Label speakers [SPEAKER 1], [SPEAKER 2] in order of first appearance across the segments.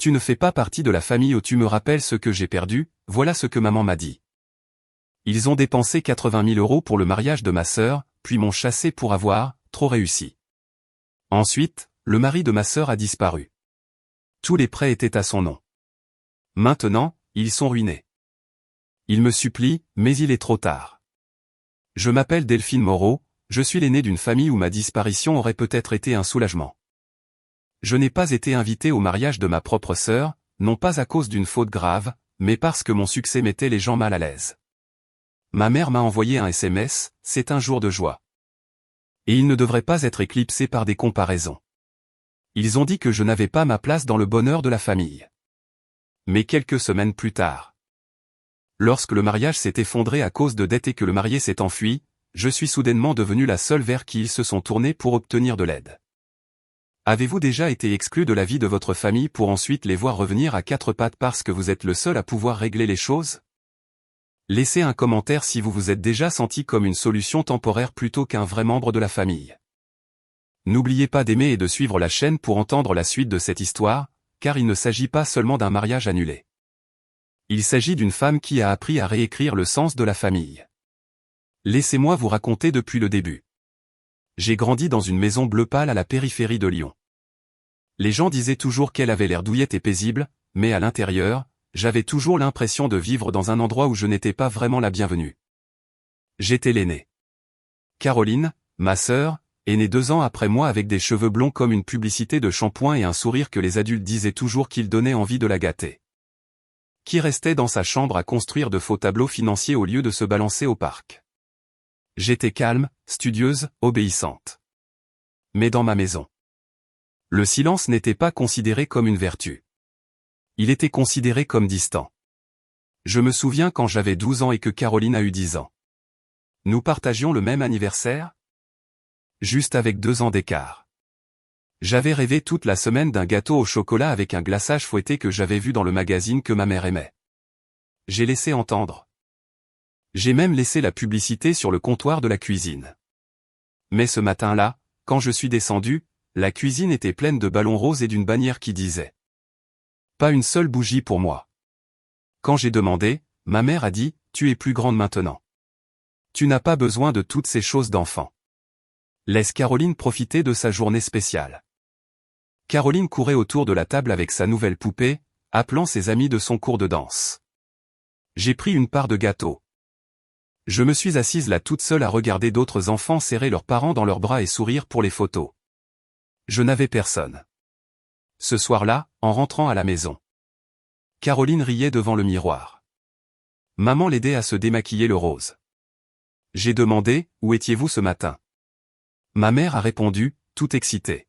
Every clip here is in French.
[SPEAKER 1] Tu ne fais pas partie de la famille où tu me rappelles ce que j'ai perdu, voilà ce que maman m'a dit. Ils ont dépensé 80 000 € pour le mariage de ma sœur, puis m'ont chassé pour avoir trop réussi. Ensuite, le mari de ma sœur a disparu. Tous les prêts étaient à son nom. Maintenant, ils sont ruinés. Il me supplie, mais il est trop tard. Je m'appelle Delphine Moreau, je suis l'aînée d'une famille où ma disparition aurait peut-être été un soulagement. Je n'ai pas été invité au mariage de ma propre sœur, non pas à cause d'une faute grave, mais parce que mon succès mettait les gens mal à l'aise. Ma mère m'a envoyé un SMS, c'est un jour de joie. Et il ne devrait pas être éclipsé par des comparaisons. Ils ont dit que je n'avais pas ma place dans le bonheur de la famille. Mais quelques semaines plus tard, lorsque le mariage s'est effondré à cause de dettes et que le marié s'est enfui, je suis soudainement devenue la seule vers qui ils se sont tournés pour obtenir de l'aide. Avez-vous déjà été exclu de la vie de votre famille pour ensuite les voir revenir à quatre pattes parce que vous êtes le seul à pouvoir régler les choses? Laissez un commentaire si vous vous êtes déjà senti comme une solution temporaire plutôt qu'un vrai membre de la famille. N'oubliez pas d'aimer et de suivre la chaîne pour entendre la suite de cette histoire, car il ne s'agit pas seulement d'un mariage annulé. Il s'agit d'une femme qui a appris à réécrire le sens de la famille. Laissez-moi vous raconter depuis le début. J'ai grandi dans une maison bleu pâle à la périphérie de Lyon. Les gens disaient toujours qu'elle avait l'air douillette et paisible, mais à l'intérieur, j'avais toujours l'impression de vivre dans un endroit où je n'étais pas vraiment la bienvenue. J'étais l'aînée. Caroline, ma sœur, est née 2 ans après moi avec des cheveux blonds comme une publicité de shampoing et un sourire que les adultes disaient toujours qu'il donnait envie de la gâter. Qui restait dans sa chambre à construire de faux tableaux financiers au lieu de se balancer au parc. J'étais calme, studieuse, obéissante. Mais dans ma maison, le silence n'était pas considéré comme une vertu. Il était considéré comme distant. Je me souviens quand j'avais 12 ans et que Caroline a eu 10 ans. Nous partagions le même anniversaire? Juste avec 2 ans d'écart. J'avais rêvé toute la semaine d'un gâteau au chocolat avec un glaçage fouetté que j'avais vu dans le magazine que ma mère aimait. J'ai laissé entendre. J'ai même laissé la publicité sur le comptoir de la cuisine. Mais ce matin-là, quand je suis descendu, la cuisine était pleine de ballons roses et d'une bannière qui disait « Pas une seule bougie pour moi ». Quand j'ai demandé, ma mère a dit « Tu es plus grande maintenant. Tu n'as pas besoin de toutes ces choses d'enfant. » Laisse Caroline profiter de sa journée spéciale. Caroline courait autour de la table avec sa nouvelle poupée, appelant ses amis de son cours de danse. J'ai pris une part de gâteau. Je me suis assise là toute seule à regarder d'autres enfants serrer leurs parents dans leurs bras et sourire pour les photos. Je n'avais personne. Ce soir-là, en rentrant à la maison, Caroline riait devant le miroir. Maman l'aidait à se démaquiller le rose. J'ai demandé « Où étiez-vous ce matin ?» Ma mère a répondu, tout excitée.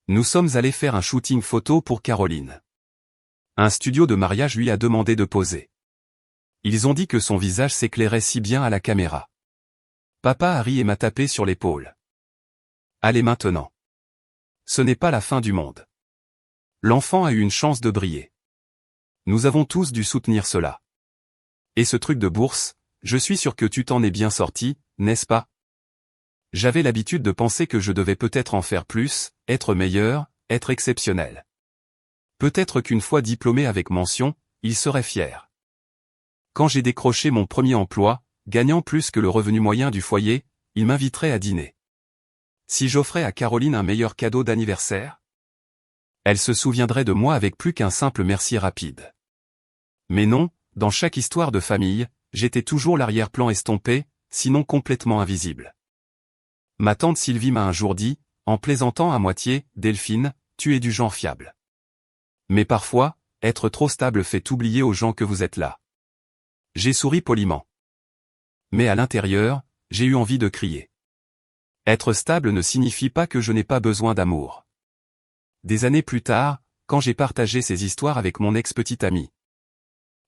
[SPEAKER 1] Nous sommes allés faire un shooting photo pour Caroline. Un studio de mariage lui a demandé de poser. Ils ont dit que son visage s'éclairait si bien à la caméra. Papa a ri et m'a tapé sur l'épaule. Allez maintenant. Ce n'est pas la fin du monde. L'enfant a eu une chance de briller. Nous avons tous dû soutenir cela. Et ce truc de bourse, je suis sûr que tu t'en es bien sorti, n'est-ce pas? J'avais l'habitude de penser que je devais peut-être en faire plus, être meilleur, être exceptionnel. Peut-être qu'une fois diplômé avec mention, il serait fier. Quand j'ai décroché mon premier emploi, gagnant plus que le revenu moyen du foyer, il m'inviterait à dîner. Si j'offrais à Caroline un meilleur cadeau d'anniversaire, elle se souviendrait de moi avec plus qu'un simple merci rapide. Mais non, dans chaque histoire de famille, j'étais toujours l'arrière-plan estompé, sinon complètement invisible. Ma tante Sylvie m'a un jour dit, en plaisantant à moitié, « Delphine, tu es du genre fiable. Mais parfois, être trop stable fait oublier aux gens que vous êtes là. » J'ai souri poliment. Mais à l'intérieur, j'ai eu envie de crier. Être stable ne signifie pas que je n'ai pas besoin d'amour. Des années plus tard, quand j'ai partagé ces histoires avec mon ex-petite amie.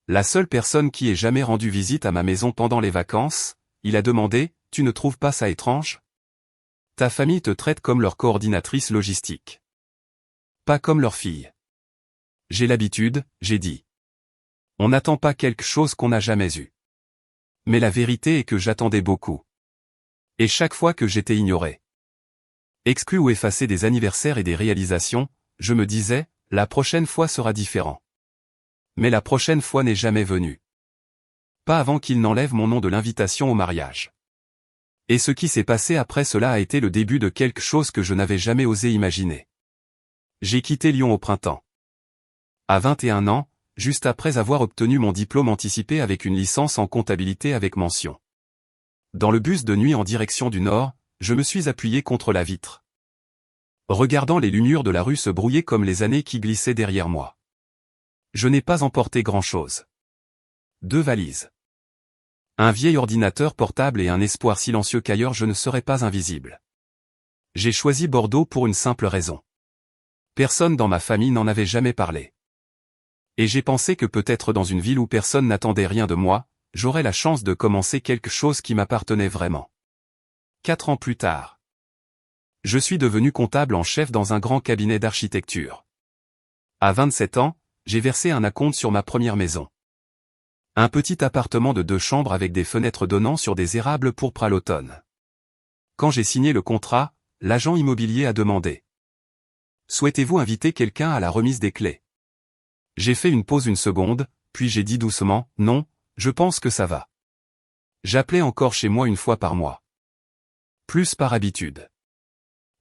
[SPEAKER 1] La seule personne qui ait jamais rendu visite à ma maison pendant les vacances, il a demandé, « Tu ne trouves pas ça étrange ? Ta famille te traite comme leur coordinatrice logistique. Pas comme leur fille. » J'ai l'habitude, j'ai dit. On n'attend pas quelque chose qu'on n'a jamais eu. Mais la vérité est que j'attendais beaucoup. Et chaque fois que j'étais ignoré, exclu ou effacé des anniversaires et des réalisations, je me disais, la prochaine fois sera différent. Mais la prochaine fois n'est jamais venue. Pas avant qu'il n'enlève mon nom de l'invitation au mariage. Et ce qui s'est passé après cela a été le début de quelque chose que je n'avais jamais osé imaginer. J'ai quitté Lyon au printemps. À 21 ans, juste après avoir obtenu mon diplôme anticipé avec une licence en comptabilité avec mention. Dans le bus de nuit en direction du nord, je me suis appuyé contre la vitre. Regardant les lumières de la rue se brouiller comme les années qui glissaient derrière moi. Je n'ai pas emporté grand-chose. 2 valises. Un vieil ordinateur portable et un espoir silencieux qu'ailleurs je ne serais pas invisible. J'ai choisi Bordeaux pour une simple raison. Personne dans ma famille n'en avait jamais parlé. Et j'ai pensé que peut-être dans une ville où personne n'attendait rien de moi, j'aurais la chance de commencer quelque chose qui m'appartenait vraiment. 4 ans plus tard. Je suis devenu comptable en chef dans un grand cabinet d'architecture. À 27 ans, j'ai versé un acompte sur ma première maison. Un petit appartement de 2 chambres avec des fenêtres donnant sur des érables pourpres à l'automne. Quand j'ai signé le contrat, l'agent immobilier a demandé: souhaitez-vous inviter quelqu'un à la remise des clés? J'ai fait une pause une seconde, puis j'ai dit doucement: non, je pense que ça va. J'appelais encore chez moi une fois par mois. Plus par habitude.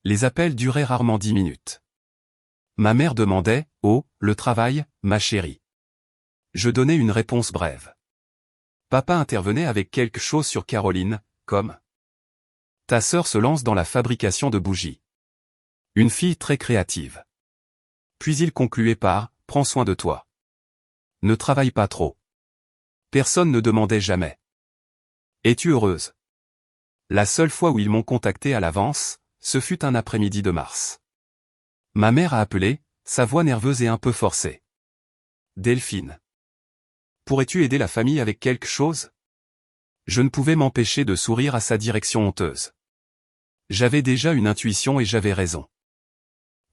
[SPEAKER 1] Les appels duraient rarement 10 minutes. Ma mère demandait: oh, le travail, ma chérie? Je donnais une réponse brève. Papa intervenait avec quelque chose sur Caroline, comme: ta sœur se lance dans la fabrication de bougies. Une fille très créative. Puis il concluait par: prends soin de toi. Ne travaille pas trop. Personne ne demandait jamais: es-tu heureuse? La seule fois où ils m'ont contacté à l'avance, ce fut un après-midi de mars. Ma mère a appelé, sa voix nerveuse et un peu forcée. Delphine. Pourrais-tu aider la famille avec quelque chose? Je ne pouvais m'empêcher de sourire à sa direction honteuse. J'avais déjà une intuition et j'avais raison.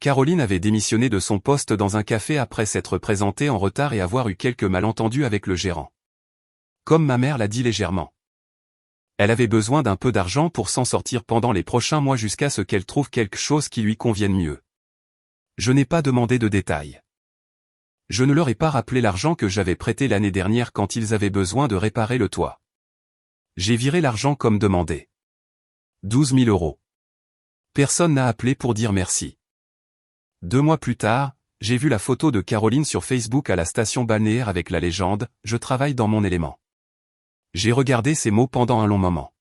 [SPEAKER 1] Caroline avait démissionné de son poste dans un café après s'être présentée en retard et avoir eu quelques malentendus avec le gérant. Comme ma mère l'a dit légèrement. Elle avait besoin d'un peu d'argent pour s'en sortir pendant les prochains mois jusqu'à ce qu'elle trouve quelque chose qui lui convienne mieux. Je n'ai pas demandé de détails. Je ne leur ai pas rappelé l'argent que j'avais prêté l'année dernière quand ils avaient besoin de réparer le toit. J'ai viré l'argent comme demandé. 12 000 euros. Personne n'a appelé pour dire merci. 2 mois plus tard, j'ai vu la photo de Caroline sur Facebook à la station balnéaire avec la légende « Je travaille dans mon élément ». J'ai regardé ces mots pendant un long moment.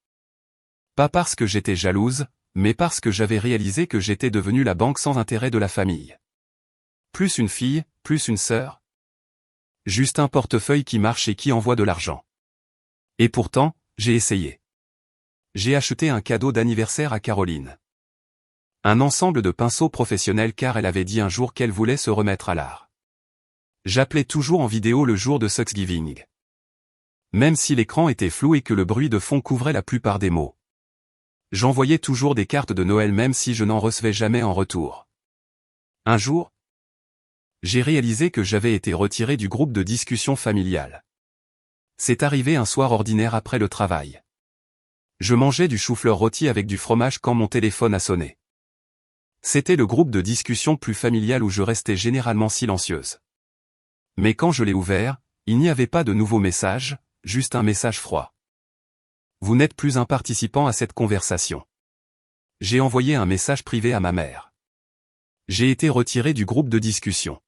[SPEAKER 1] Pas parce que j'étais jalouse, mais parce que j'avais réalisé que j'étais devenue la banque sans intérêt de la famille. Plus une fille, plus une sœur. Juste un portefeuille qui marche et qui envoie de l'argent. Et pourtant, j'ai essayé. J'ai acheté un cadeau d'anniversaire à Caroline. Un ensemble de pinceaux professionnels car elle avait dit un jour qu'elle voulait se remettre à l'art. J'appelais toujours en vidéo le jour de Thanksgiving. Même si l'écran était flou et que le bruit de fond couvrait la plupart des mots. J'envoyais toujours des cartes de Noël même si je n'en recevais jamais en retour. Un jour, j'ai réalisé que j'avais été retiré du groupe de discussion familiale. C'est arrivé un soir ordinaire après le travail. Je mangeais du chou-fleur rôti avec du fromage quand mon téléphone a sonné. C'était le groupe de discussion plus familial où je restais généralement silencieuse. Mais quand je l'ai ouvert, il n'y avait pas de nouveaux messages, juste un message froid. Vous n'êtes plus un participant à cette conversation. J'ai envoyé un message privé à ma mère. J'ai été retiré du groupe de discussion.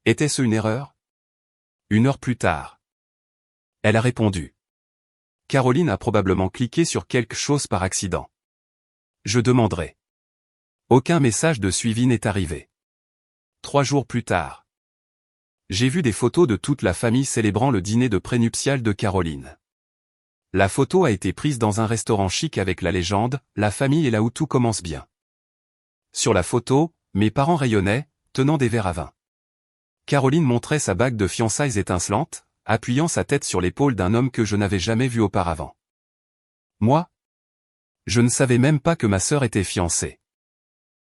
[SPEAKER 1] Était-ce une erreur? 1 heure plus tard. Elle a répondu. Caroline a probablement cliqué sur quelque chose par accident. Je demanderai. Aucun message de suivi n'est arrivé. 3 jours plus tard. J'ai vu des photos de toute la famille célébrant le dîner de prénuptial de Caroline. La photo a été prise dans un restaurant chic avec la légende « La famille est là où tout commence bien ». Sur la photo, mes parents rayonnaient, tenant des verres à vin. Caroline montrait sa bague de fiançailles étincelante, appuyant sa tête sur l'épaule d'un homme que je n'avais jamais vu auparavant. Moi? Je ne savais même pas que ma sœur était fiancée.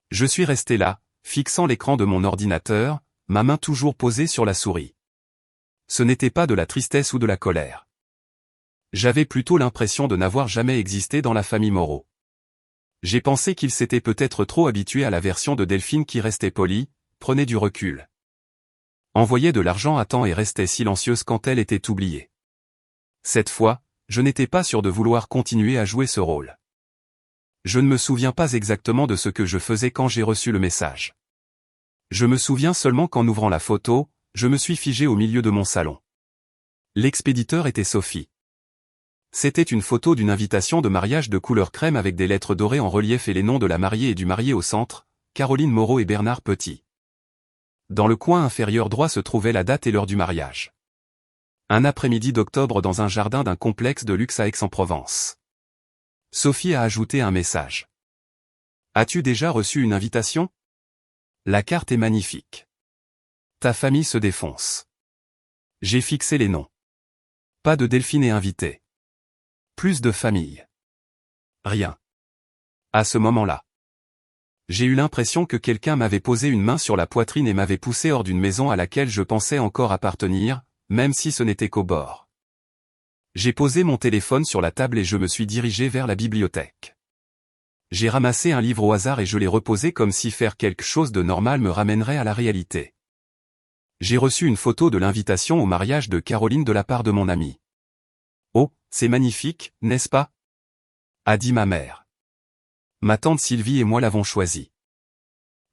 [SPEAKER 1] Je suis resté là, fixant l'écran de mon ordinateur, ma main toujours posée sur la souris. Ce n'était pas de la tristesse ou de la colère. J'avais plutôt l'impression de n'avoir jamais existé dans la famille Moreau. J'ai pensé qu'il s'était peut-être trop habitué à la version de Delphine qui restait polie, prenait du recul. Envoyait de l'argent à temps et restait silencieuse quand elle était oubliée. Cette fois, je n'étais pas sûr de vouloir continuer à jouer ce rôle. Je ne me souviens pas exactement de ce que je faisais quand j'ai reçu le message. Je me souviens seulement qu'en ouvrant la photo, je me suis figé au milieu de mon salon. L'expéditeur était Sophie. C'était une photo d'une invitation de mariage de couleur crème avec des lettres dorées en relief et les noms de la mariée et du marié au centre, Caroline Moreau et Bernard Petit. Dans le coin inférieur droit se trouvait la date et l'heure du mariage. Un après-midi d'octobre dans un jardin d'un complexe de luxe à Aix-en-Provence. Sophie a ajouté un message. As-tu déjà reçu une invitation? La carte est magnifique. Ta famille se défonce. J'ai fixé les noms. Pas de Delphine est invitée. Plus de famille. Rien. À ce moment-là, j'ai eu l'impression que quelqu'un m'avait posé une main sur la poitrine et m'avait poussé hors d'une maison à laquelle je pensais encore appartenir, même si ce n'était qu'au bord. J'ai posé mon téléphone sur la table et je me suis dirigé vers la bibliothèque. J'ai ramassé un livre au hasard et je l'ai reposé comme si faire quelque chose de normal me ramènerait à la réalité. J'ai reçu une photo de l'invitation au mariage de Caroline de la part de mon ami. Oh, c'est magnifique, n'est-ce pas? A dit ma mère. Ma tante Sylvie et moi l'avons choisi.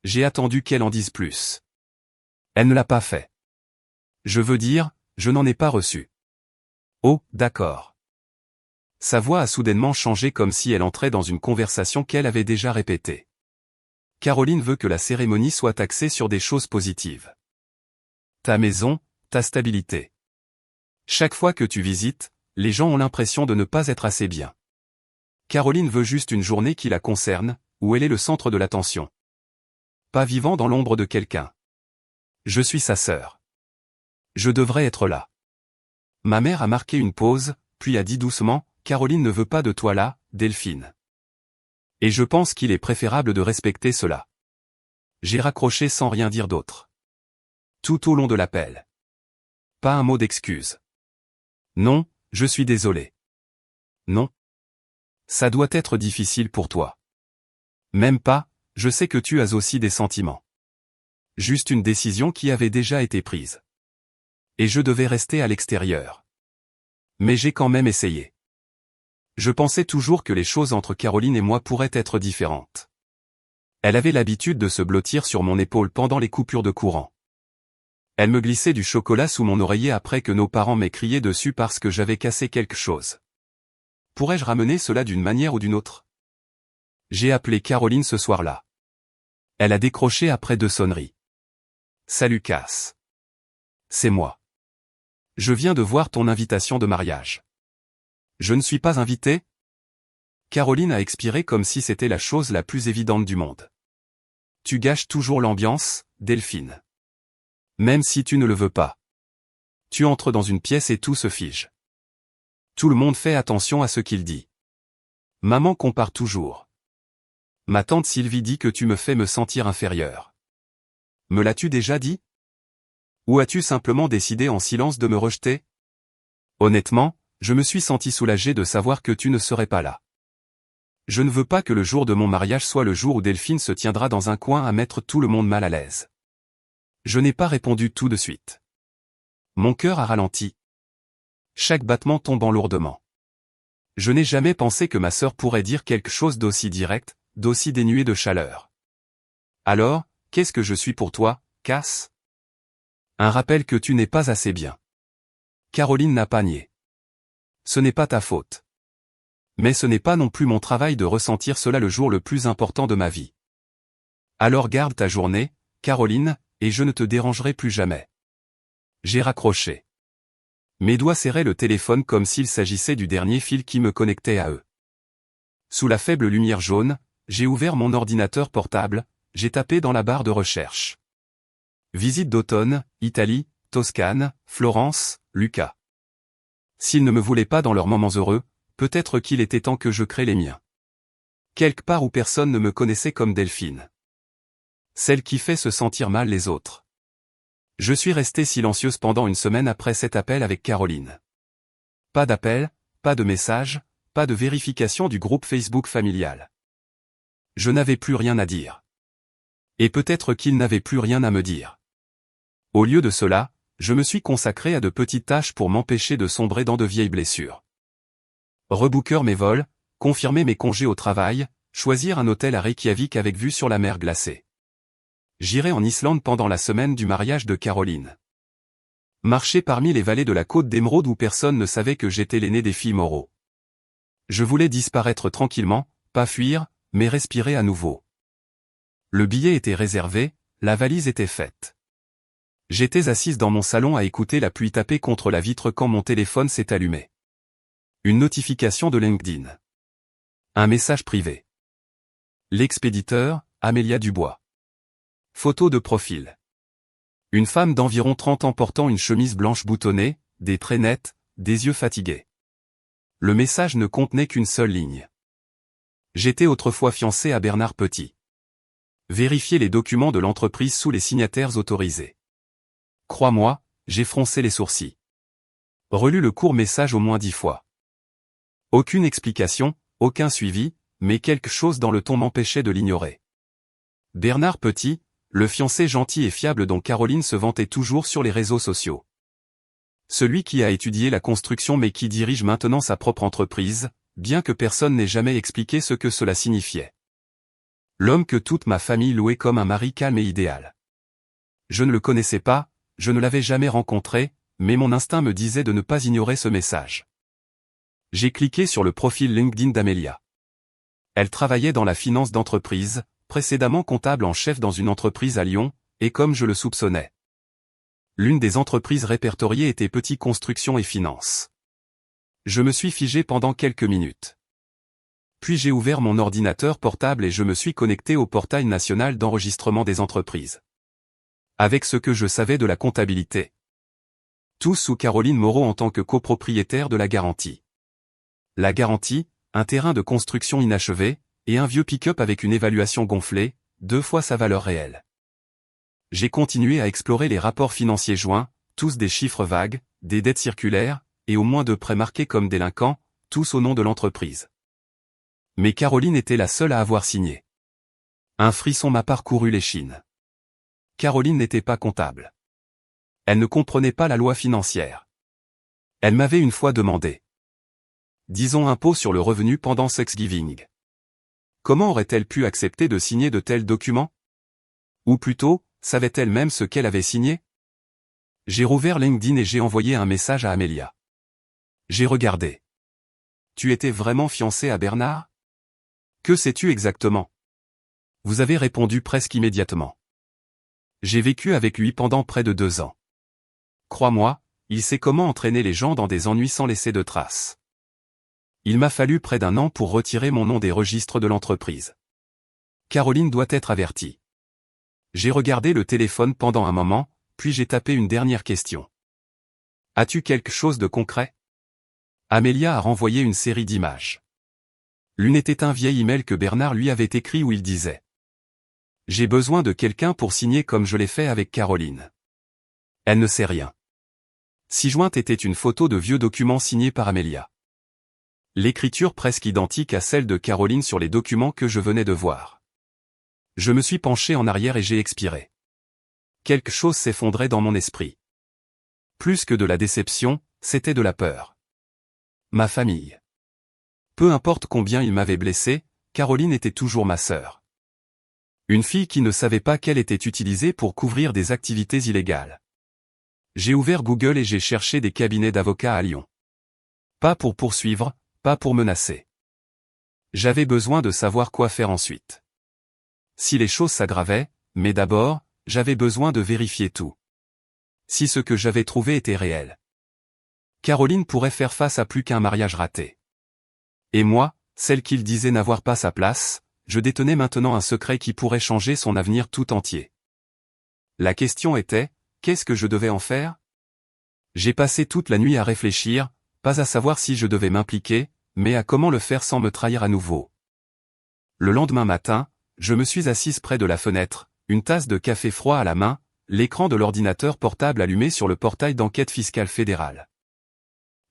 [SPEAKER 1] J'ai attendu qu'elle en dise plus. Elle ne l'a pas fait. Je veux dire, je n'en ai pas reçu. Oh, d'accord. Sa voix a soudainement changé comme si elle entrait dans une conversation qu'elle avait déjà répétée. Caroline veut que la cérémonie soit axée sur des choses positives. Ta maison, ta stabilité. Chaque fois que tu visites, les gens ont l'impression de ne pas être assez bien. Caroline veut juste une journée qui la concerne, où elle est le centre de l'attention. Pas vivant dans l'ombre de quelqu'un. Je suis sa sœur. Je devrais être là. Ma mère a marqué une pause, puis a dit doucement, Caroline ne veut pas de toi là, Delphine. Et je pense qu'il est préférable de respecter cela. J'ai raccroché sans rien dire d'autre. Tout au long de l'appel. Pas un mot d'excuse. Non, je suis désolé. Non. Ça doit être difficile pour toi. Même pas, je sais que tu as aussi des sentiments. Juste une décision qui avait déjà été prise. Et je devais rester à l'extérieur. Mais j'ai quand même essayé. Je pensais toujours que les choses entre Caroline et moi pourraient être différentes. Elle avait l'habitude de se blottir sur mon épaule pendant les coupures de courant. Elle me glissait du chocolat sous mon oreiller après que nos parents m'aient crié dessus parce que j'avais cassé quelque chose. Pourrais-je ramener cela d'une manière ou d'une autre? J'ai appelé Caroline ce soir-là. Elle a décroché après 2 sonneries. Salut Cass. C'est moi. Je viens de voir ton invitation de mariage. Je ne suis pas invité? Caroline a expiré comme si c'était la chose la plus évidente du monde. Tu gâches toujours l'ambiance, Delphine. Même si tu ne le veux pas. Tu entres dans une pièce et tout se fige. Tout le monde fait attention à ce qu'il dit. Maman compare toujours. Ma tante Sylvie dit que tu me fais me sentir inférieur. Me l'as-tu déjà dit? Ou as-tu simplement décidé en silence de me rejeter? Honnêtement, je me suis senti soulagé de savoir que tu ne serais pas là. Je ne veux pas que le jour de mon mariage soit le jour où Delphine se tiendra dans un coin à mettre tout le monde mal à l'aise. Je n'ai pas répondu tout de suite. Mon cœur a ralenti. Chaque battement tombant lourdement. Je n'ai jamais pensé que ma sœur pourrait dire quelque chose d'aussi direct, d'aussi dénué de chaleur. Alors, qu'est-ce que je suis pour toi, Cass? Un rappel que tu n'es pas assez bien. Caroline n'a pas nié. Ce n'est pas ta faute. Mais ce n'est pas non plus mon travail de ressentir cela le jour le plus important de ma vie. Alors garde ta journée, Caroline, et je ne te dérangerai plus jamais. J'ai raccroché. Mes doigts serraient le téléphone comme s'il s'agissait du dernier fil qui me connectait à eux. Sous la faible lumière jaune, j'ai ouvert mon ordinateur portable, j'ai tapé dans la barre de recherche. Visite d'automne, Italie, Toscane, Florence, Lucas. S'ils ne me voulaient pas dans leurs moments heureux, peut-être qu'il était temps que je crée les miens. Quelque part où personne ne me connaissait comme Delphine. Celle qui fait se sentir mal les autres. Je suis restée silencieuse pendant une semaine après cet appel avec Caroline. Pas d'appel, pas de message, pas de vérification du groupe Facebook familial. Je n'avais plus rien à dire. Et peut-être qu'il n'avait plus rien à me dire. Au lieu de cela, je me suis consacré à de petites tâches pour m'empêcher de sombrer dans de vieilles blessures. Rebooker mes vols, confirmer mes congés au travail, choisir un hôtel à Reykjavik avec vue sur la mer glacée. J'irai en Islande pendant la semaine du mariage de Caroline. Marcher parmi les vallées de la côte d'Émeraude où personne ne savait que j'étais l'aîné des filles Moreau. Je voulais disparaître tranquillement, pas fuir, mais respirer à nouveau. Le billet était réservé, la valise était faite. J'étais assise dans mon salon à écouter la pluie taper contre la vitre quand mon téléphone s'est allumé. Une notification de LinkedIn. Un message privé. L'expéditeur, Amélia Dubois. Photo de profil. Une femme d'environ 30 ans portant une chemise blanche boutonnée, des traits nets, des yeux fatigués. Le message ne contenait qu'une seule ligne. J'étais autrefois fiancé à Bernard Petit. Vérifiez les documents de l'entreprise sous les signataires autorisés. Crois-moi, j'ai froncé les sourcils. Relu le court message au moins 10 fois. Aucune explication, aucun suivi, mais quelque chose dans le ton m'empêchait de l'ignorer. Bernard Petit, le fiancé gentil et fiable dont Caroline se vantait toujours sur les réseaux sociaux. Celui qui a étudié la construction mais qui dirige maintenant sa propre entreprise, bien que personne n'ait jamais expliqué ce que cela signifiait. L'homme que toute ma famille louait comme un mari calme et idéal. Je ne le connaissais pas, je ne l'avais jamais rencontré, mais mon instinct me disait de ne pas ignorer ce message. J'ai cliqué sur le profil LinkedIn d'Amélia. Elle travaillait dans la finance d'entreprise, précédemment comptable en chef dans une entreprise à Lyon, et comme je le soupçonnais. L'une des entreprises répertoriées était Petit Construction et Finance. Je me suis figé pendant quelques minutes. Puis j'ai ouvert mon ordinateur portable et je me suis connecté au portail national d'enregistrement des entreprises. Avec ce que je savais de la comptabilité. Tout sous Caroline Moreau en tant que copropriétaire de la garantie. La garantie, un terrain de construction inachevé, et un vieux pick-up avec une évaluation gonflée, 2 fois sa valeur réelle. J'ai continué à explorer les rapports financiers joints, tous des chiffres vagues, des dettes circulaires, et au moins 2 prêts marqués comme délinquants, tous au nom de l'entreprise. Mais Caroline était la seule à avoir signé. Un frisson m'a parcouru l'échine. Caroline n'était pas comptable. Elle ne comprenait pas la loi financière. Elle m'avait une fois demandé. Disons impôt sur le revenu pendant Thanksgiving. Comment aurait-elle pu accepter de signer de tels documents? Ou plutôt, savait-elle même ce qu'elle avait signé? J'ai rouvert LinkedIn et j'ai envoyé un message à Amélia. J'ai regardé. Tu étais vraiment fiancé à Bernard? Que sais-tu exactement? Vous avez répondu presque immédiatement. J'ai vécu avec lui pendant près de 2 ans. Crois-moi, il sait comment entraîner les gens dans des ennuis sans laisser de traces. Il m'a fallu près d'1 an pour retirer mon nom des registres de l'entreprise. Caroline doit être avertie. J'ai regardé le téléphone pendant un moment, puis j'ai tapé une dernière question. As-tu quelque chose de concret? Amélia a renvoyé une série d'images. L'une était un vieil email que Bernard lui avait écrit où il disait: J'ai besoin de quelqu'un pour signer comme je l'ai fait avec Caroline. Elle ne sait rien. Ci-jointe était une photo de vieux documents signés par Amélia. L'écriture presque identique à celle de Caroline sur les documents que je venais de voir. Je me suis penché en arrière et j'ai expiré. Quelque chose s'effondrait dans mon esprit. Plus que de la déception, c'était de la peur. Ma famille. Peu importe combien il m'avait blessé, Caroline était toujours ma sœur. Une fille qui ne savait pas qu'elle était utilisée pour couvrir des activités illégales. J'ai ouvert Google et j'ai cherché des cabinets d'avocats à Lyon. Pas pour poursuivre, pas pour menacer. J'avais besoin de savoir quoi faire ensuite. Si les choses s'aggravaient, mais d'abord, j'avais besoin de vérifier tout. Si ce que j'avais trouvé était réel. Caroline pourrait faire face à plus qu'un mariage raté. Et moi, celle qu'il disait n'avoir pas sa place, je détenais maintenant un secret qui pourrait changer son avenir tout entier. La question était, qu'est-ce que je devais en faire? J'ai passé toute la nuit à réfléchir, pas à savoir si je devais m'impliquer, mais à comment le faire sans me trahir à nouveau. Le lendemain matin, je me suis assise près de la fenêtre, une tasse de café froid à la main, l'écran de l'ordinateur portable allumé sur le portail d'enquête fiscale fédérale.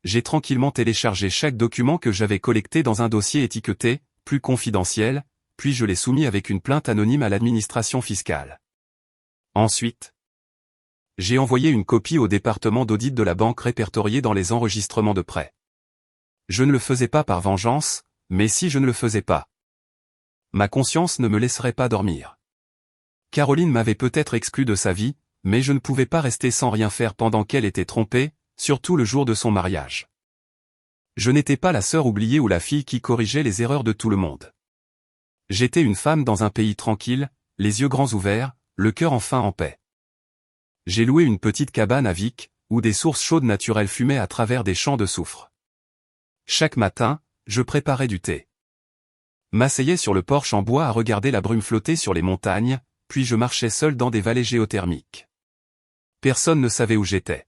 [SPEAKER 1] J'ai tranquillement téléchargé chaque document que j'avais collecté dans un dossier étiqueté « Plus confidentiel », puis je l'ai soumis avec une plainte anonyme à l'administration fiscale. Ensuite, j'ai envoyé une copie au département d'audit de la banque répertoriée dans les enregistrements de prêt. Je ne le faisais pas par vengeance, mais si je ne le faisais pas, ma conscience ne me laisserait pas dormir. Caroline m'avait peut-être exclu de sa vie, mais je ne pouvais pas rester sans rien faire pendant qu'elle était trompée, surtout le jour de son mariage. Je n'étais pas la sœur oubliée ou la fille qui corrigeait les erreurs de tout le monde. J'étais une femme dans un pays tranquille, les yeux grands ouverts, le cœur enfin en paix. J'ai loué une petite cabane à Vic, où des sources chaudes naturelles fumaient à travers des champs de soufre. Chaque matin, je préparais du thé. M'asseyais sur le porche en bois à regarder la brume flotter sur les montagnes, puis je marchais seul dans des vallées géothermiques. Personne ne savait où j'étais.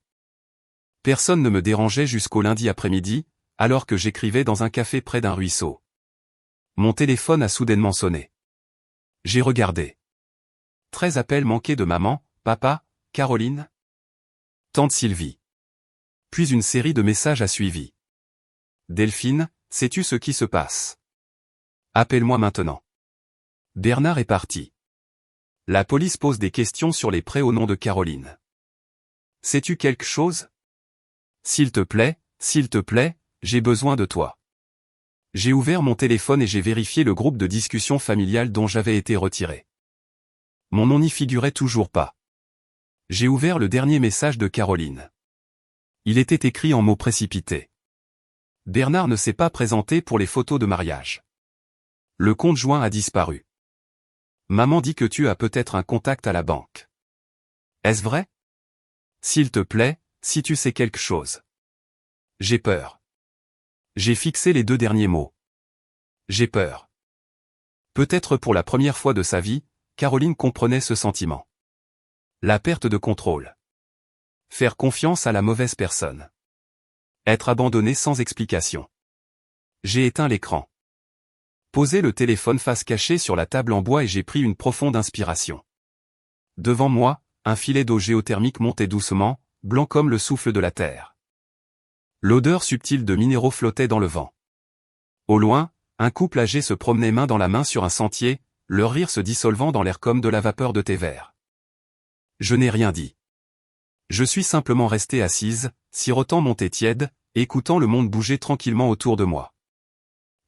[SPEAKER 1] Personne ne me dérangeait jusqu'au lundi après-midi, alors que j'écrivais dans un café près d'un ruisseau. Mon téléphone a soudainement sonné. J'ai regardé. 13 appels manqués de maman, papa, Caroline, tante Sylvie. Puis une série de messages a suivi. Delphine, sais-tu ce qui se passe? Appelle-moi maintenant. Bernard est parti. La police pose des questions sur les prêts au nom de Caroline. Sais-tu quelque chose? S'il te plaît, j'ai besoin de toi. J'ai ouvert mon téléphone et j'ai vérifié le groupe de discussion familiale dont j'avais été retiré. Mon nom n'y figurait toujours pas. J'ai ouvert le dernier message de Caroline. Il était écrit en mots précipités. Bernard ne s'est pas présenté pour les photos de mariage. Le compte joint a disparu. Maman dit que tu as peut-être un contact à la banque. Est-ce vrai? S'il te plaît, si tu sais quelque chose. J'ai peur. J'ai fixé les 2 derniers mots. J'ai peur. Peut-être pour la première fois de sa vie, Caroline comprenait ce sentiment. La perte de contrôle. Faire confiance à la mauvaise personne. Être abandonné sans explication. J'ai éteint l'écran. Posé le téléphone face cachée sur la table en bois et j'ai pris une profonde inspiration. Devant moi, un filet d'eau géothermique montait doucement, blanc comme le souffle de la terre. L'odeur subtile de minéraux flottait dans le vent. Au loin, un couple âgé se promenait main dans la main sur un sentier, leur rire se dissolvant dans l'air comme de la vapeur de thé vert. Je n'ai rien dit. Je suis simplement restée assise, sirotant mon thé tiède, écoutant le monde bouger tranquillement autour de moi.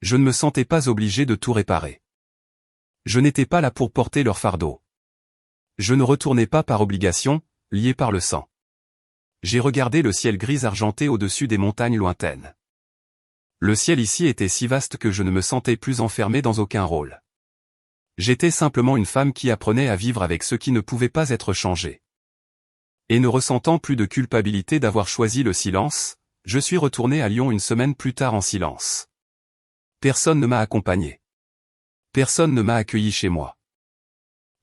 [SPEAKER 1] Je ne me sentais pas obligé de tout réparer. Je n'étais pas là pour porter leur fardeau. Je ne retournais pas par obligation, lié par le sang. J'ai regardé le ciel gris argenté au-dessus des montagnes lointaines. Le ciel ici était si vaste que je ne me sentais plus enfermé dans aucun rôle. J'étais simplement une femme qui apprenait à vivre avec ce qui ne pouvait pas être changé. Et ne ressentant plus de culpabilité d'avoir choisi le silence, je suis retourné à Lyon une semaine plus tard en silence. Personne ne m'a accompagné. Personne ne m'a accueilli chez moi.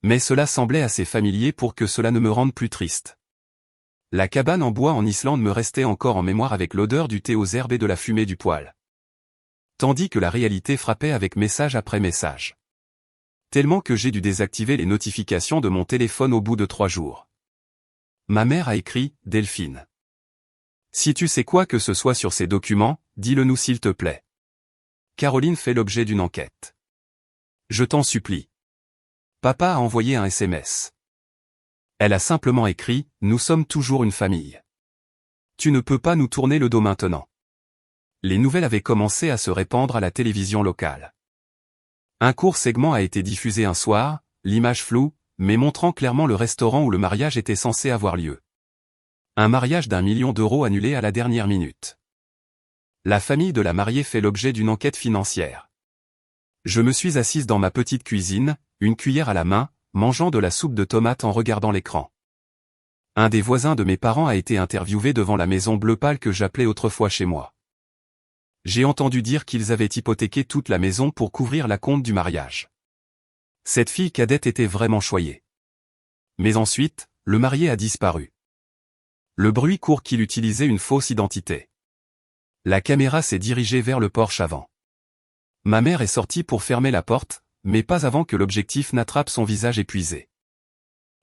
[SPEAKER 1] Mais cela semblait assez familier pour que cela ne me rende plus triste. La cabane en bois en Islande me restait encore en mémoire avec l'odeur du thé aux herbes et de la fumée du poêle. Tandis que la réalité frappait avec message après message. Tellement que j'ai dû désactiver les notifications de mon téléphone au bout de 3 jours. Ma mère a écrit, Delphine. Si tu sais quoi que ce soit sur ces documents, dis-le nous s'il te plaît. Caroline fait l'objet d'une enquête. Je t'en supplie. Papa a envoyé un SMS. Elle a simplement écrit, nous sommes toujours une famille. Tu ne peux pas nous tourner le dos maintenant. Les nouvelles avaient commencé à se répandre à la télévision locale. Un court segment a été diffusé un soir, l'image floue, mais montrant clairement le restaurant où le mariage était censé avoir lieu. Un mariage d'1 million d'euros annulé à la dernière minute. La famille de la mariée fait l'objet d'une enquête financière. Je me suis assise dans ma petite cuisine, une cuillère à la main, mangeant de la soupe de tomates en regardant l'écran. Un des voisins de mes parents a été interviewé devant la maison bleu pâle que j'appelais autrefois chez moi. J'ai entendu dire qu'ils avaient hypothéqué toute la maison pour couvrir la compte du mariage. Cette fille cadette était vraiment choyée. Mais ensuite, le marié a disparu. Le bruit court qu'il utilisait une fausse identité. La caméra s'est dirigée vers le porche avant. Ma mère est sortie pour fermer la porte, mais pas avant que l'objectif n'attrape son visage épuisé.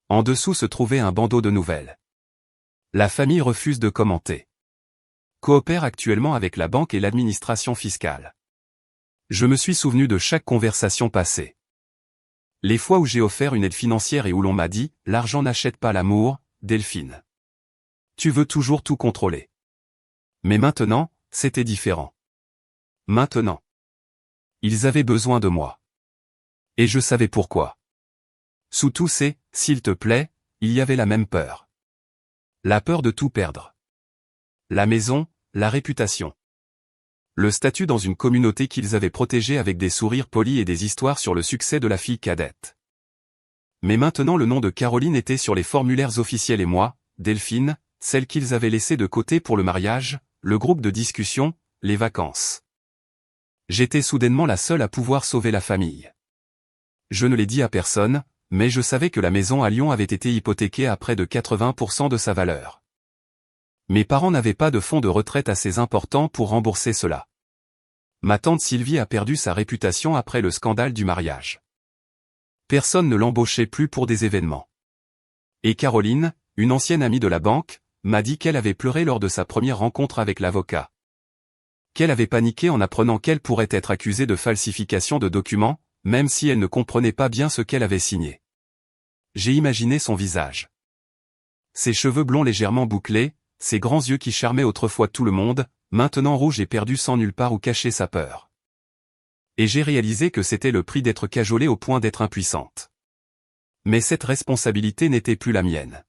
[SPEAKER 1] En dessous se trouvait un bandeau de nouvelles. La famille refuse de commenter. Coopère actuellement avec la banque et l'administration fiscale. Je me suis souvenu de chaque conversation passée. Les fois où j'ai offert une aide financière et où l'on m'a dit « l'argent n'achète pas l'amour, Delphine. Tu veux toujours tout contrôler. » Mais maintenant, c'était différent. Maintenant. Ils avaient besoin de moi. Et je savais pourquoi. Sous tous ces « s'il te plaît », il y avait la même peur. La peur de tout perdre. La maison, la réputation. Le statut dans une communauté qu'ils avaient protégée avec des sourires polis et des histoires sur le succès de la fille cadette. Mais maintenant le nom de Caroline était sur les formulaires officiels et moi, Delphine, celle qu'ils avaient laissée de côté pour le mariage, le groupe de discussion, les vacances. J'étais soudainement la seule à pouvoir sauver la famille. Je ne l'ai dit à personne, mais je savais que la maison à Lyon avait été hypothéquée à près de 80% de sa valeur. Mes parents n'avaient pas de fonds de retraite assez importants pour rembourser cela. Ma tante Sylvie a perdu sa réputation après le scandale du mariage. Personne ne l'embauchait plus pour des événements. Et Caroline, une ancienne amie de la banque, m'a dit qu'elle avait pleuré lors de sa première rencontre avec l'avocat. Qu'elle avait paniqué en apprenant qu'elle pourrait être accusée de falsification de documents, même si elle ne comprenait pas bien ce qu'elle avait signé. J'ai imaginé son visage. Ses cheveux blonds légèrement bouclés, ses grands yeux qui charmaient autrefois tout le monde, maintenant rouges et perdus sans nulle part où cacher sa peur. Et j'ai réalisé que c'était le prix d'être cajolée au point d'être impuissante. Mais cette responsabilité n'était plus la mienne.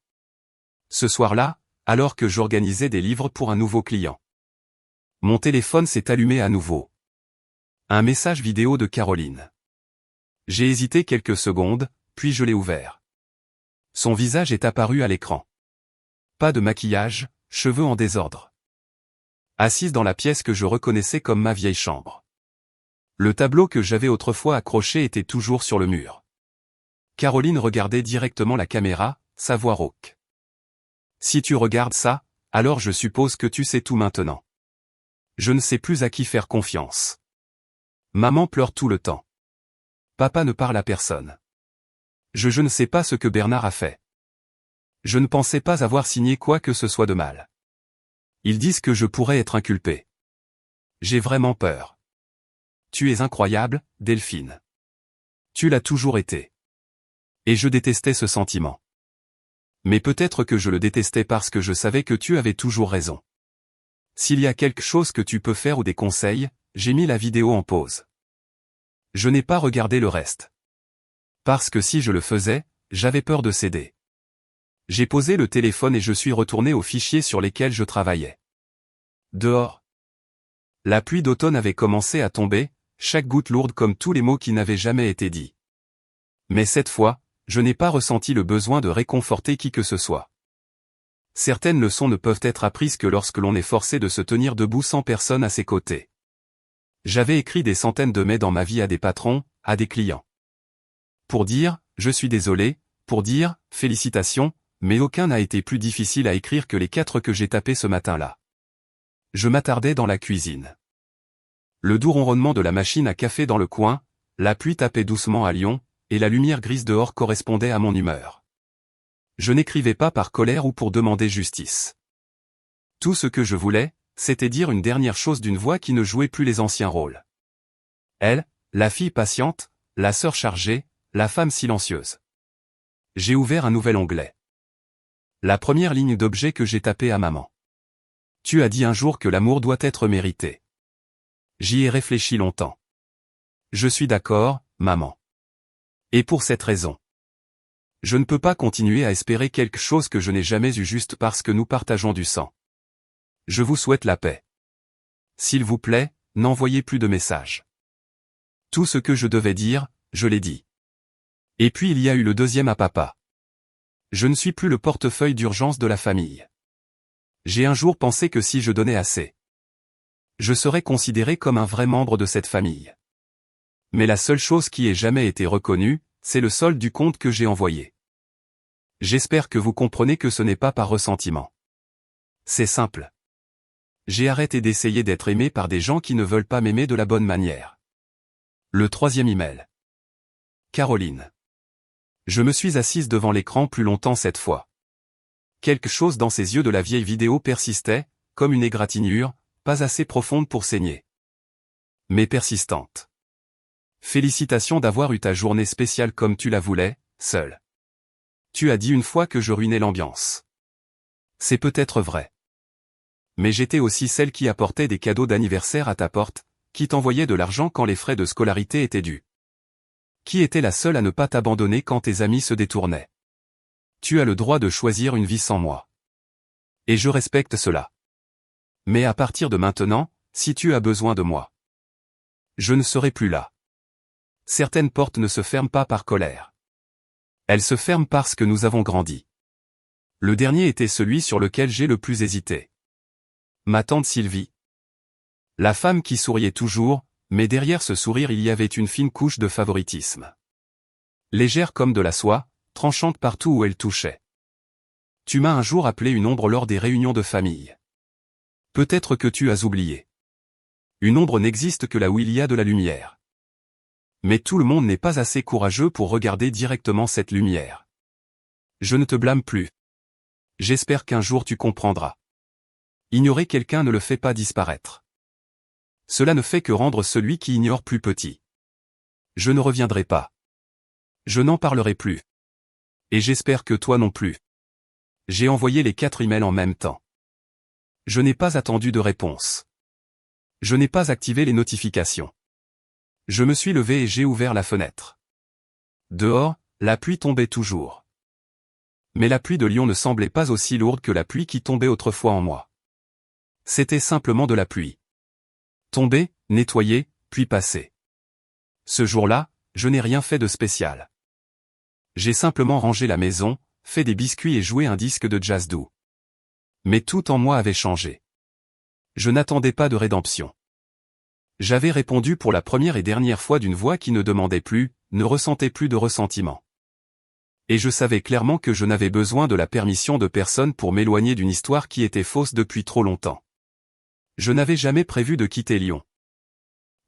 [SPEAKER 1] Ce soir-là, alors que j'organisais des livres pour un nouveau client. Mon téléphone s'est allumé à nouveau. Un message vidéo de Caroline. J'ai hésité quelques secondes, puis je l'ai ouvert. Son visage est apparu à l'écran. Pas de maquillage, cheveux en désordre. Assise dans la pièce que je reconnaissais comme ma vieille chambre. Le tableau que j'avais autrefois accroché était toujours sur le mur. Caroline regardait directement la caméra, sa voix rauque. Si tu regardes ça, alors je suppose que tu sais tout maintenant. Je ne sais plus à qui faire confiance. Maman pleure tout le temps. Papa ne parle à personne. Je ne sais pas ce que Bernard a fait. Je ne pensais pas avoir signé quoi que ce soit de mal. Ils disent que je pourrais être inculpé. J'ai vraiment peur. Tu es incroyable, Delphine. Tu l'as toujours été. Et je détestais ce sentiment. Mais peut-être que je le détestais parce que je savais que tu avais toujours raison. S'il y a quelque chose que tu peux faire ou des conseils, j'ai mis la vidéo en pause. Je n'ai pas regardé le reste. Parce que si je le faisais, j'avais peur de céder. J'ai posé le téléphone et je suis retourné aux fichiers sur lesquels je travaillais. Dehors. La pluie d'automne avait commencé à tomber, chaque goutte lourde comme tous les mots qui n'avaient jamais été dits. Mais cette fois, je n'ai pas ressenti le besoin de réconforter qui que ce soit. Certaines leçons ne peuvent être apprises que lorsque l'on est forcé de se tenir debout sans personne à ses côtés. J'avais écrit des centaines de mails dans ma vie à des patrons, à des clients. Pour dire « je suis désolé », pour dire « félicitations », mais aucun n'a été plus difficile à écrire que les 4 que j'ai tapés ce matin-là. Je m'attardais dans la cuisine. Le doux ronronnement de la machine à café dans le coin, la pluie tapait doucement à Lyon, et la lumière grise dehors correspondait à mon humeur. Je n'écrivais pas par colère ou pour demander justice. Tout ce que je voulais, c'était dire une dernière chose d'une voix qui ne jouait plus les anciens rôles. Elle, la fille patiente, la sœur chargée, la femme silencieuse. J'ai ouvert un nouvel onglet. La première ligne d'objet que j'ai tapée à maman. Tu as dit un jour que l'amour doit être mérité. J'y ai réfléchi longtemps. Je suis d'accord, maman. Et pour cette raison. Je ne peux pas continuer à espérer quelque chose que je n'ai jamais eu juste parce que nous partageons du sang. Je vous souhaite la paix. S'il vous plaît, n'envoyez plus de messages. Tout ce que je devais dire, je l'ai dit. Et puis il y a eu le deuxième à papa. Je ne suis plus le portefeuille d'urgence de la famille. J'ai un jour pensé que si je donnais assez, je serais considéré comme un vrai membre de cette famille. Mais la seule chose qui ait jamais été reconnue, c'est le solde du compte que j'ai envoyé. J'espère que vous comprenez que ce n'est pas par ressentiment. C'est simple. J'ai arrêté d'essayer d'être aimé par des gens qui ne veulent pas m'aimer de la bonne manière. Le 3e email. Caroline. Je me suis assise devant l'écran plus longtemps cette fois. Quelque chose dans ses yeux de la vieille vidéo persistait, comme une égratignure, pas assez profonde pour saigner. Mais persistante. Félicitations d'avoir eu ta journée spéciale comme tu la voulais, seule. Tu as dit une fois que je ruinais l'ambiance. C'est peut-être vrai. Mais j'étais aussi celle qui apportait des cadeaux d'anniversaire à ta porte, qui t'envoyait de l'argent quand les frais de scolarité étaient dus. Qui était la seule à ne pas t'abandonner quand tes amis se détournaient. Tu as le droit de choisir une vie sans moi. Et je respecte cela. Mais à partir de maintenant, si tu as besoin de moi, je ne serai plus là. Certaines portes ne se ferment pas par colère. Elles se ferment parce que nous avons grandi. Le dernier était celui sur lequel j'ai le plus hésité. Ma tante Sylvie. La femme qui souriait toujours, mais derrière ce sourire il y avait une fine couche de favoritisme. Légère comme de la soie, tranchante partout où elle touchait. Tu m'as un jour appelé une ombre lors des réunions de famille. Peut-être que tu as oublié. Une ombre n'existe que là où il y a de la lumière. Mais tout le monde n'est pas assez courageux pour regarder directement cette lumière. Je ne te blâme plus. J'espère qu'un jour tu comprendras. Ignorer quelqu'un ne le fait pas disparaître. Cela ne fait que rendre celui qui ignore plus petit. Je ne reviendrai pas. Je n'en parlerai plus. Et j'espère que toi non plus. J'ai envoyé les 4 emails en même temps. Je n'ai pas attendu de réponse. Je n'ai pas activé les notifications. Je me suis levé et j'ai ouvert la fenêtre. Dehors, la pluie tombait toujours. Mais la pluie de Lyon ne semblait pas aussi lourde que la pluie qui tombait autrefois en moi. C'était simplement de la pluie. Tomber, nettoyer, puis passer. Ce jour-là, je n'ai rien fait de spécial. J'ai simplement rangé la maison, fait des biscuits et joué un disque de jazz doux. Mais tout en moi avait changé. Je n'attendais pas de rédemption. J'avais répondu pour la première et dernière fois d'une voix qui ne demandait plus, ne ressentait plus de ressentiment. Et je savais clairement que je n'avais besoin de la permission de personne pour m'éloigner d'une histoire qui était fausse depuis trop longtemps. Je n'avais jamais prévu de quitter Lyon.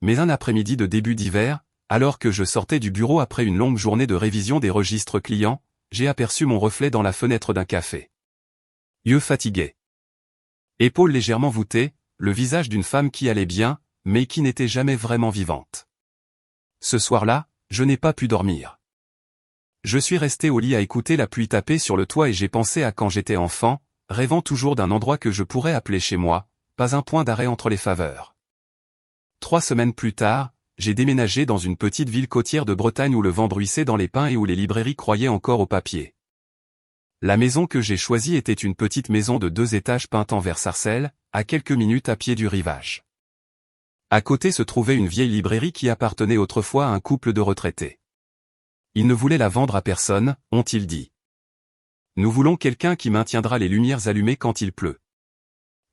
[SPEAKER 1] Mais un après-midi de début d'hiver, alors que je sortais du bureau après une longue journée de révision des registres clients, j'ai aperçu mon reflet dans la fenêtre d'un café. Yeux fatigués. Épaules légèrement voûtées, le visage d'une femme qui allait bien, mais qui n'était jamais vraiment vivante. Ce soir-là, je n'ai pas pu dormir. Je suis resté au lit à écouter la pluie taper sur le toit et j'ai pensé à quand j'étais enfant, rêvant toujours d'un endroit que je pourrais appeler chez moi, pas un point d'arrêt entre les faveurs. 3 semaines plus tard, j'ai déménagé dans une petite ville côtière de Bretagne où le vent bruissait dans les pins et où les librairies croyaient encore au papier. La maison que j'ai choisie était une petite maison de 2 étages peinte en vert sarcelle, à quelques minutes à pied du rivage. À côté se trouvait une vieille librairie qui appartenait autrefois à un couple de retraités. Ils ne voulaient la vendre à personne, ont-ils dit. Nous voulons quelqu'un qui maintiendra les lumières allumées quand il pleut.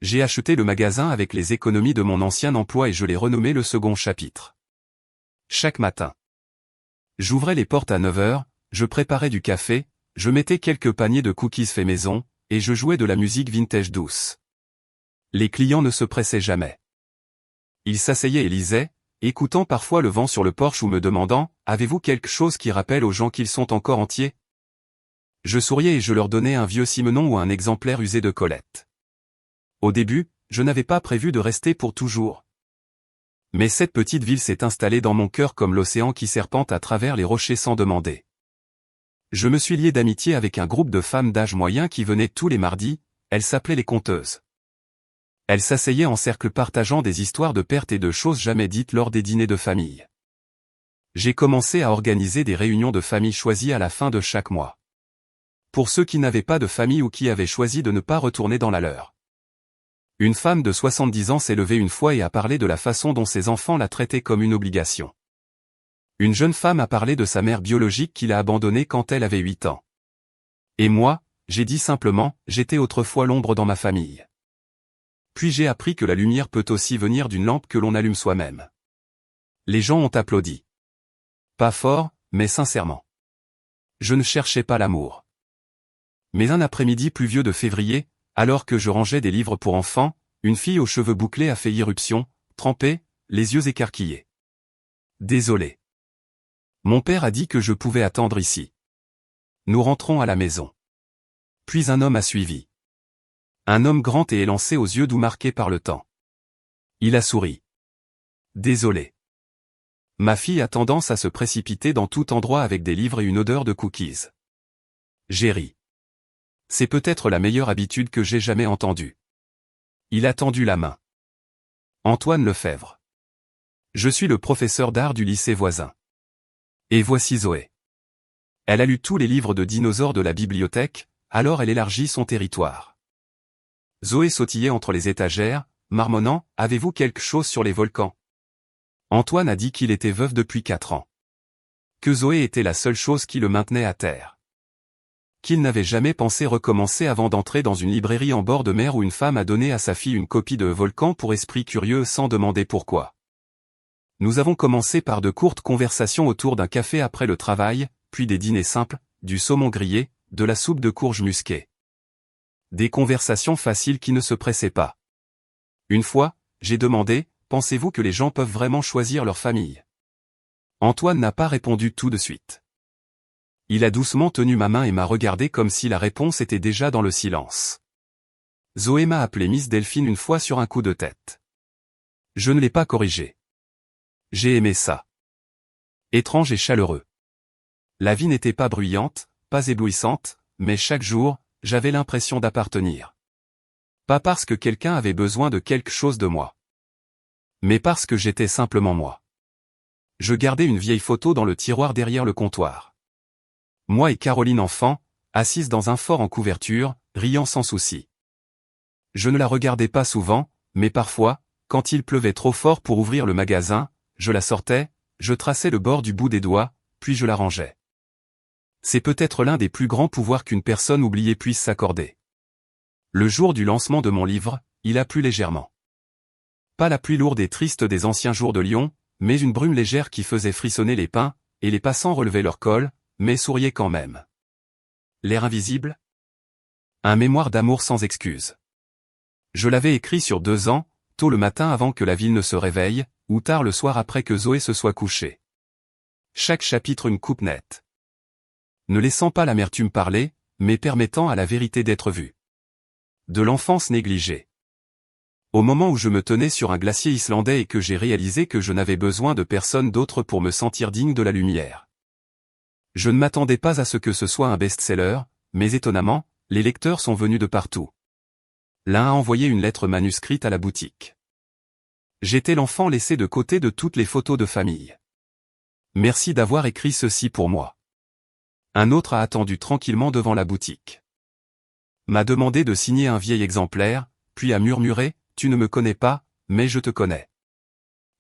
[SPEAKER 1] J'ai acheté le magasin avec les économies de mon ancien emploi et je l'ai renommé le second chapitre. Chaque matin, j'ouvrais les portes à 9 heures, je préparais du café, je mettais quelques paniers de cookies faits maison, et je jouais de la musique vintage douce. Les clients ne se pressaient jamais. Ils s'asseyaient et lisaient, écoutant parfois le vent sur le porche ou me demandant « Avez-vous quelque chose qui rappelle aux gens qu'ils sont encore entiers ?» Je souriais et je leur donnais un vieux Simenon ou un exemplaire usé de Colette. Au début, je n'avais pas prévu de rester pour toujours. Mais cette petite ville s'est installée dans mon cœur comme l'océan qui serpente à travers les rochers sans demander. Je me suis lié d'amitié avec un groupe de femmes d'âge moyen qui venaient tous les mardis, elles s'appelaient les conteuses. Elles s'asseyaient en cercle partageant des histoires de pertes et de choses jamais dites lors des dîners de famille. J'ai commencé à organiser des réunions de famille choisies à la fin de chaque mois. Pour ceux qui n'avaient pas de famille ou qui avaient choisi de ne pas retourner dans la leur. Une femme de 70 ans s'est levée une fois et a parlé de la façon dont ses enfants la traitaient comme une obligation. Une jeune femme a parlé de sa mère biologique qui l'a abandonnée quand elle avait 8 ans. Et moi, j'ai dit simplement, j'étais autrefois l'ombre dans ma famille. Puis j'ai appris que la lumière peut aussi venir d'une lampe que l'on allume soi-même. Les gens ont applaudi. Pas fort, mais sincèrement. Je ne cherchais pas l'amour. Mais un après-midi pluvieux de février, alors que je rangeais des livres pour enfants, une fille aux cheveux bouclés a fait irruption, trempée, les yeux écarquillés. Désolé. Mon père a dit que je pouvais attendre ici. Nous rentrons à la maison. Puis un homme a suivi. Un homme grand et élancé aux yeux doux marqués par le temps. Il a souri. Désolé. Ma fille a tendance à se précipiter dans tout endroit avec des livres et une odeur de cookies. J'ai ri. C'est peut-être la meilleure habitude que j'ai jamais entendue. Il a tendu la main. Antoine Lefebvre. Je suis le professeur d'art du lycée voisin. Et voici Zoé. Elle a lu tous les livres de dinosaures de la bibliothèque, alors elle élargit son territoire. Zoé sautillait entre les étagères, marmonnant « Avez-vous quelque chose sur les volcans ?» Antoine a dit qu'il était veuf depuis 4 ans. Que Zoé était la seule chose qui le maintenait à terre. Qu'il n'avait jamais pensé recommencer avant d'entrer dans une librairie en bord de mer où une femme a donné à sa fille une copie de Volcan pour esprit curieux sans demander pourquoi. Nous avons commencé par de courtes conversations autour d'un café après le travail, puis des dîners simples, du saumon grillé, de la soupe de courge musquée. Des conversations faciles qui ne se pressaient pas. Une fois, j'ai demandé, pensez-vous que les gens peuvent vraiment choisir leur famille ? Antoine n'a pas répondu tout de suite. Il a doucement tenu ma main et m'a regardé comme si la réponse était déjà dans le silence. Zoé m'a appelé Miss Delphine une fois sur un coup de tête. Je ne l'ai pas corrigé. J'ai aimé ça. Étrange et chaleureux. La vie n'était pas bruyante, pas éblouissante, mais chaque jour, j'avais l'impression d'appartenir. Pas parce que quelqu'un avait besoin de quelque chose de moi. Mais parce que j'étais simplement moi. Je gardais une vieille photo dans le tiroir derrière le comptoir. Moi et Caroline enfant, assises dans un fort en couverture, riant sans souci. Je ne la regardais pas souvent, mais parfois, quand il pleuvait trop fort pour ouvrir le magasin, je la sortais, je traçais le bord du bout des doigts, puis je la rangeais. C'est peut-être l'un des plus grands pouvoirs qu'une personne oubliée puisse s'accorder. Le jour du lancement de mon livre, il a plu légèrement. Pas la pluie lourde et triste des anciens jours de Lyon, mais une brume légère qui faisait frissonner les pins, et les passants relevaient leur col, mais souriaient quand même. L'air invisible ? Un mémoire d'amour sans excuse. Je l'avais écrit sur 2 ans, tôt le matin avant que la ville ne se réveille, ou tard le soir après que Zoé se soit couchée. Chaque chapitre une coupe nette. Ne laissant pas l'amertume parler, mais permettant à la vérité d'être vue. De l'enfance négligée. Au moment où je me tenais sur un glacier islandais et que j'ai réalisé que je n'avais besoin de personne d'autre pour me sentir digne de la lumière. Je ne m'attendais pas à ce que ce soit un best-seller, mais étonnamment, les lecteurs sont venus de partout. L'un a envoyé une lettre manuscrite à la boutique. J'étais l'enfant laissé de côté de toutes les photos de famille. Merci d'avoir écrit ceci pour moi. Un autre a attendu tranquillement devant la boutique. M'a demandé de signer un vieil exemplaire, puis a murmuré, tu ne me connais pas, mais je te connais.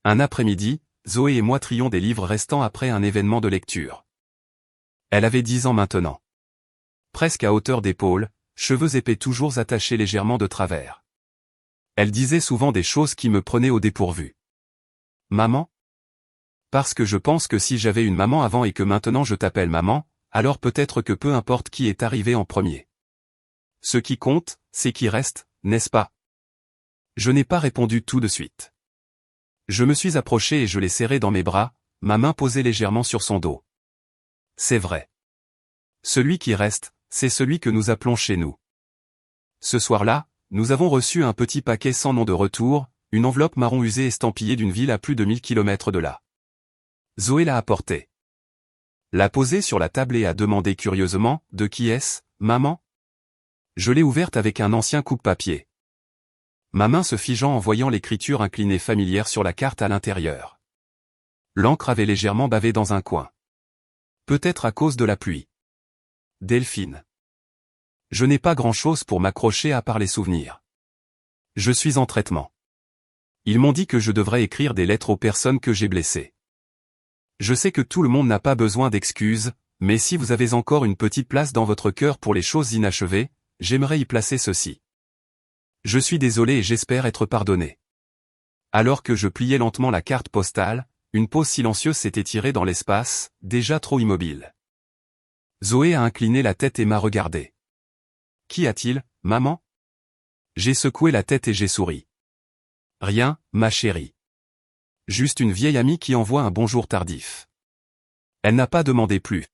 [SPEAKER 1] Un après-midi, Zoé et moi trions des livres restants après un événement de lecture. Elle avait 10 ans maintenant. Presque à hauteur d'épaule, cheveux épais toujours attachés légèrement de travers. Elle disait souvent des choses qui me prenaient au dépourvu. Maman ? Parce que je pense que si j'avais une maman avant et que maintenant je t'appelle maman, alors peut-être que peu importe qui est arrivé en premier. Ce qui compte, c'est qui reste, n'est-ce pas ? Je n'ai pas répondu tout de suite. Je me suis approché et je l'ai serré dans mes bras, ma main posée légèrement sur son dos. C'est vrai. Celui qui reste, c'est celui que nous appelons chez nous. Ce soir-là, nous avons reçu un petit paquet sans nom de retour, une enveloppe marron usée estampillée d'une ville à plus de 1000 km de là. Zoé l'a apportée. L'a posée sur la table et a demandé curieusement, de qui est-ce, maman ? Je l'ai ouverte avec un ancien coupe-papier. Ma main se figeant en voyant l'écriture inclinée familière sur la carte à l'intérieur. L'encre avait légèrement bavé dans un coin. Peut-être à cause de la pluie. Delphine. Je n'ai pas grand-chose pour m'accrocher à part les souvenirs. Je suis en traitement. Ils m'ont dit que je devrais écrire des lettres aux personnes que j'ai blessées. Je sais que tout le monde n'a pas besoin d'excuses, mais si vous avez encore une petite place dans votre cœur pour les choses inachevées, j'aimerais y placer ceci. Je suis désolé et j'espère être pardonné. Alors que je pliais lentement la carte postale, une pause silencieuse s'est étirée dans l'espace, déjà trop immobile. Zoé a incliné la tête et m'a regardé. Qu'y a-t-il, maman ? J'ai secoué la tête et j'ai souri. Rien, ma chérie. Juste une vieille amie qui envoie un bonjour tardif. Elle n'a pas demandé plus.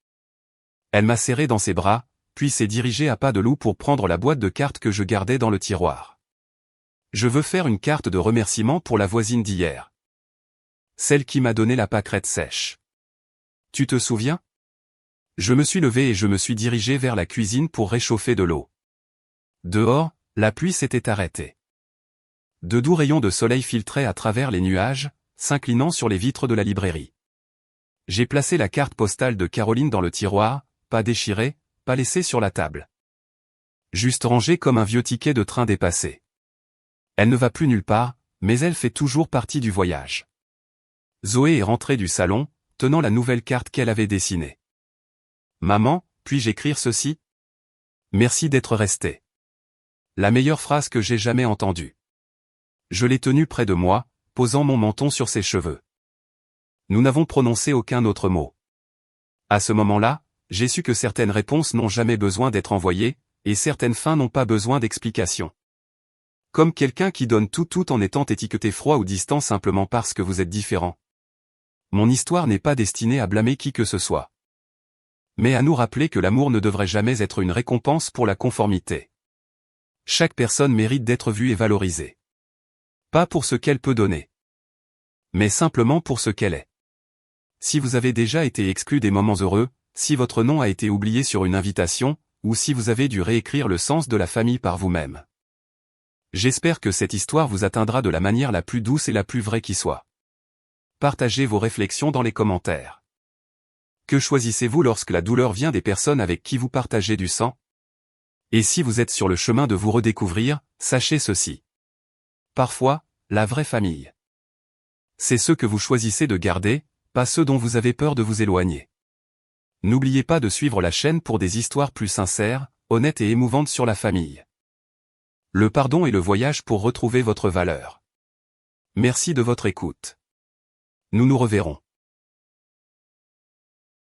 [SPEAKER 1] Elle m'a serré dans ses bras, puis s'est dirigée à pas de loup pour prendre la boîte de cartes que je gardais dans le tiroir. Je veux faire une carte de remerciement pour la voisine d'hier. Celle qui m'a donné la pâquerette sèche. Tu te souviens? Je me suis levé et je me suis dirigé vers la cuisine pour réchauffer de l'eau. Dehors, la pluie s'était arrêtée. De doux rayons de soleil filtraient à travers les nuages, s'inclinant sur les vitres de la librairie. J'ai placé la carte postale de Caroline dans le tiroir, pas déchirée, pas laissée sur la table. Juste rangée comme un vieux ticket de train dépassé. Elle ne va plus nulle part, mais elle fait toujours partie du voyage. Zoé est rentrée du salon, tenant la nouvelle carte qu'elle avait dessinée. Maman, puis-je écrire ceci? Merci d'être restée. La meilleure phrase que j'ai jamais entendue. Je l'ai tenue près de moi, posant mon menton sur ses cheveux. Nous n'avons prononcé aucun autre mot. À ce moment-là, j'ai su que certaines réponses n'ont jamais besoin d'être envoyées, et certaines fins n'ont pas besoin d'explication. Comme quelqu'un qui donne tout en étant étiqueté froid ou distant simplement parce que vous êtes différent. Mon histoire n'est pas destinée à blâmer qui que ce soit. Mais à nous rappeler que l'amour ne devrait jamais être une récompense pour la conformité. Chaque personne mérite d'être vue et valorisée. Pas pour ce qu'elle peut donner, mais simplement pour ce qu'elle est. Si vous avez déjà été exclu des moments heureux, si votre nom a été oublié sur une invitation, ou si vous avez dû réécrire le sens de la famille par vous-même. J'espère que cette histoire vous atteindra de la manière la plus douce et la plus vraie qui soit. Partagez vos réflexions dans les commentaires. Que choisissez-vous lorsque la douleur vient des personnes avec qui vous partagez du sang? Et si vous êtes sur le chemin de vous redécouvrir, sachez ceci. Parfois, la vraie famille, c'est ceux que vous choisissez de garder, pas ceux dont vous avez peur de vous éloigner. N'oubliez pas de suivre la chaîne pour des histoires plus sincères, honnêtes et émouvantes sur la famille. Le pardon et le voyage pour retrouver votre valeur. Merci de votre écoute. Nous nous reverrons.